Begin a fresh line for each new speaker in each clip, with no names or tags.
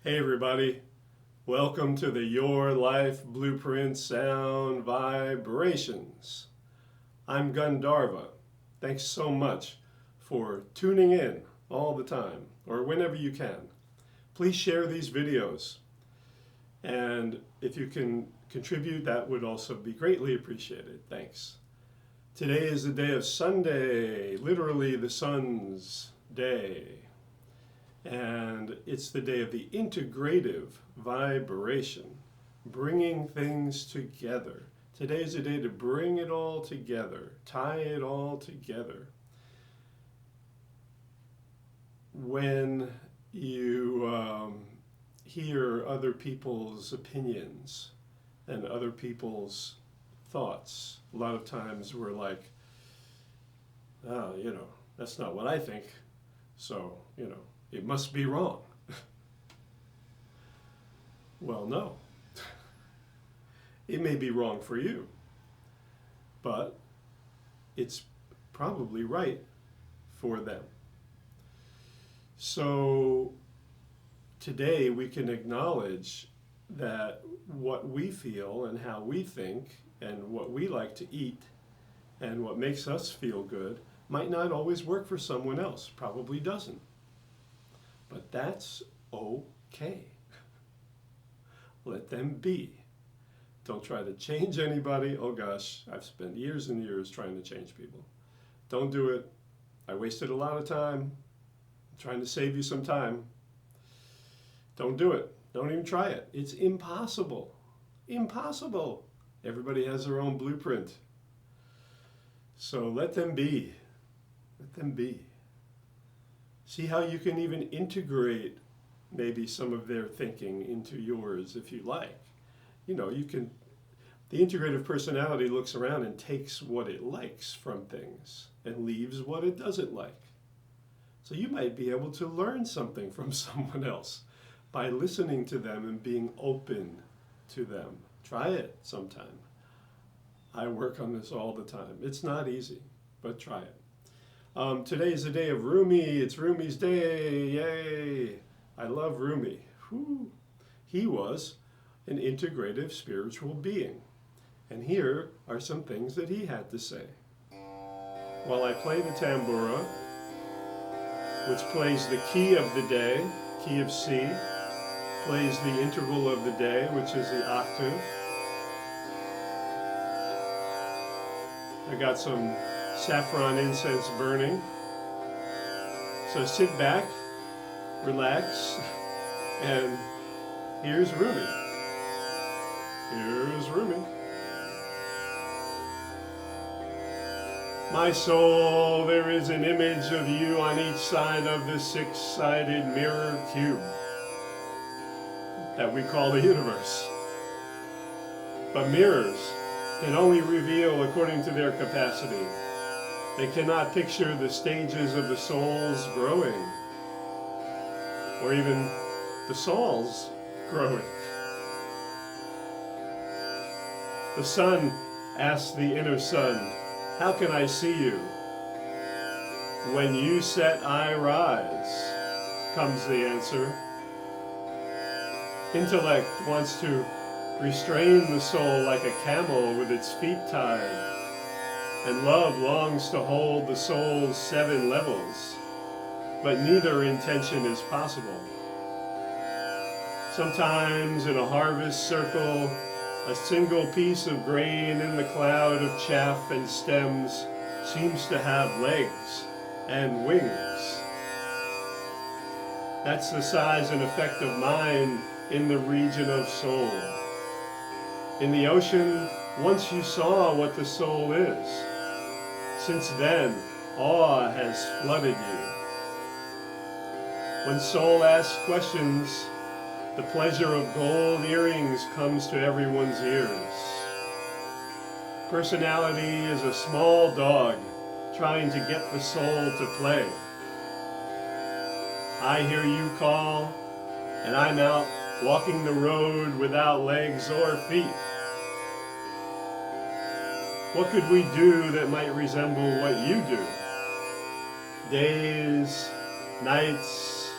Hey everybody, welcome to the Your Life Blueprint Sound Vibrations. I'm Gandharva. Thanks so much for tuning in all the time or whenever you can. Please share these videos, and if you can contribute, that would also be greatly appreciated. Thanks. Today is the day of Sunday, literally the sun's day. And it's the day of the integrative vibration, bringing things together. Today is a day to bring it all together, tie it all together. When you hear other people's opinions and other people's thoughts, a lot of times we're like, oh, that's not what I think, so, it must be wrong. Well, no. It may be wrong for you, but it's probably right for them. So today we can acknowledge that what we feel and how we think and what we like to eat and what makes us feel good might not always work for someone else, probably doesn't. But that's okay. Let them be. Don't try to change anybody. Oh gosh, I've spent years and years trying to change people. Don't do it. I wasted a lot of time. I'm trying to save you some time. Don't do it. Don't even try it. It's impossible. Impossible. Everybody has their own blueprint. So let them be. Let them be. See how you can even integrate maybe some of their thinking into yours if you like. You can, the integrative personality looks around and takes what it likes from things and leaves what it doesn't like. So you might be able to learn something from someone else by listening to them and being open to them. Try it sometime. I work on this all the time. It's not easy, but try it. Today is the day of Rumi. It's Rumi's day. Yay! I love Rumi. Whew. He was an integrative spiritual being. And here are some things that he had to say. While I play the tambura, which plays the key of the day, key of C, plays the interval of the day, which is the octave. I got some saffron incense burning. So sit back, relax, and here's Rumi. Here's Rumi. My soul, there is an image of you on each side of the six-sided mirror cube that we call the universe. But mirrors can only reveal according to their capacity. They cannot picture the stages of the soul's growing, or even the soul's growing. The sun asks the inner sun, how can I see you? When you set, I rise, comes the answer. Intellect wants to restrain the soul like a camel with its feet tied. And love longs to hold the soul's 7 levels, but neither intention is possible. Sometimes in a harvest circle, a single piece of grain in the cloud of chaff and stems seems to have legs and wings. That's the size and effect of mind in the region of soul. In the ocean, once you saw what the soul is. Since then, awe has flooded you. When soul asks questions, the pleasure of gold earrings comes to everyone's ears. Personality is a small dog trying to get the soul to play. I hear you call, and I'm out walking the road without legs or feet. What could we do that might resemble what you do? Days, nights.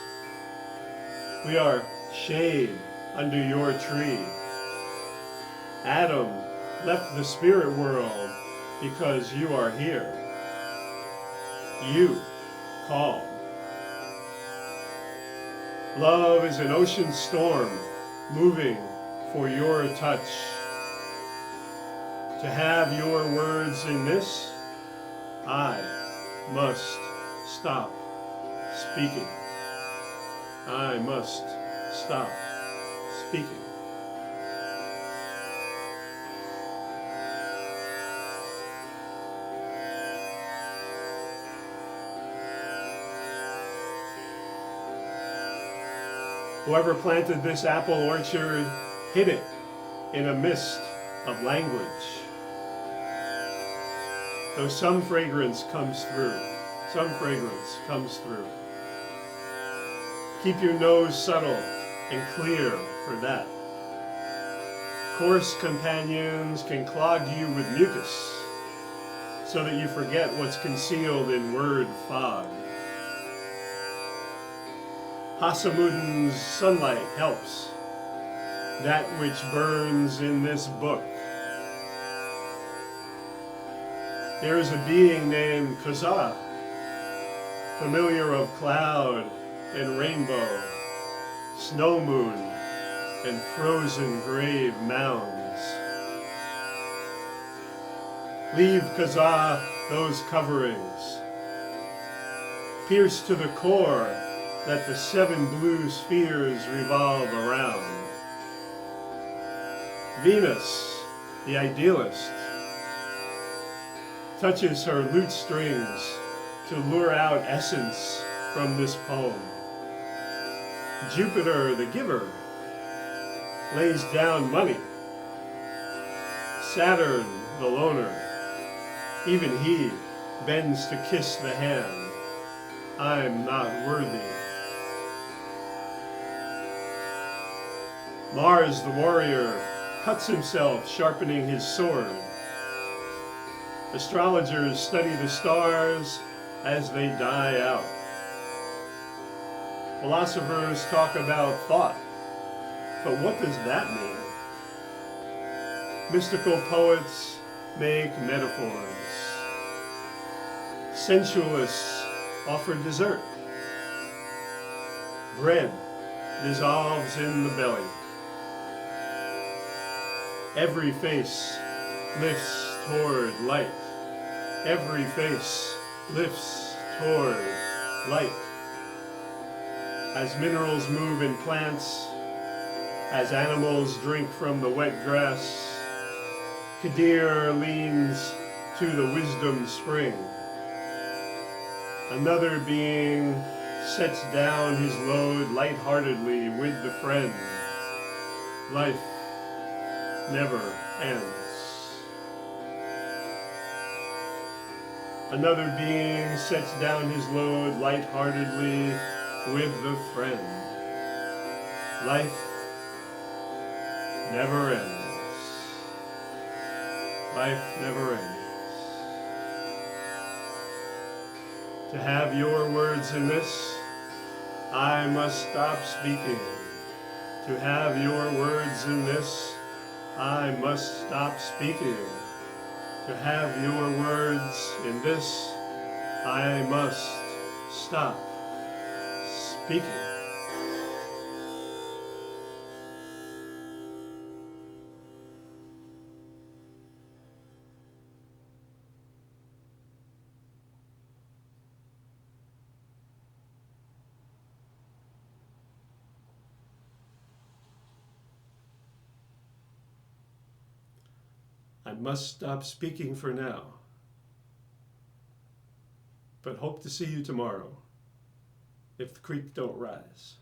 We are shade under your tree. Adam left the spirit world because you are here. You called. Love is an ocean storm moving for your touch. To have your words in this, I must stop speaking. I must stop speaking. Whoever planted this apple orchard hid it in a mist of language. Though some fragrance comes through, Keep your nose subtle and clear for that. Coarse companions can clog you with mucus so that you forget what's concealed in word fog. Hasamuddin's sunlight helps, that which burns in this book. There is a being named Kaza, familiar of cloud and rainbow, snow moon, and frozen grave mounds. Leave Kaza those coverings. Pierce to the core that the 7 blue spheres revolve around. Venus, the idealist, touches her lute strings to lure out essence from this poem. Jupiter, the giver, lays down money. Saturn, the loner, even he bends to kiss the hand. I'm not worthy. Mars, the warrior, cuts himself sharpening his sword. Astrologers study the stars as they die out. Philosophers talk about thought, but what does that mean? Mystical poets make metaphors. Sensualists offer dessert. Bread dissolves in the belly. Every face lifts toward light. Every face lifts toward light. As minerals move in plants, as animals drink from the wet grass, Kadir leans to the wisdom spring. Another being sets down his load lightheartedly with the friend. Life never ends. Another being sets down his load lightheartedly with the friend. Life never ends. Life never ends. To have your words in this, I must stop speaking. To have your words in this, I must stop speaking. To have your words in this, I must stop speaking. I must stop speaking for now, but hope to see you tomorrow if the creek don't rise.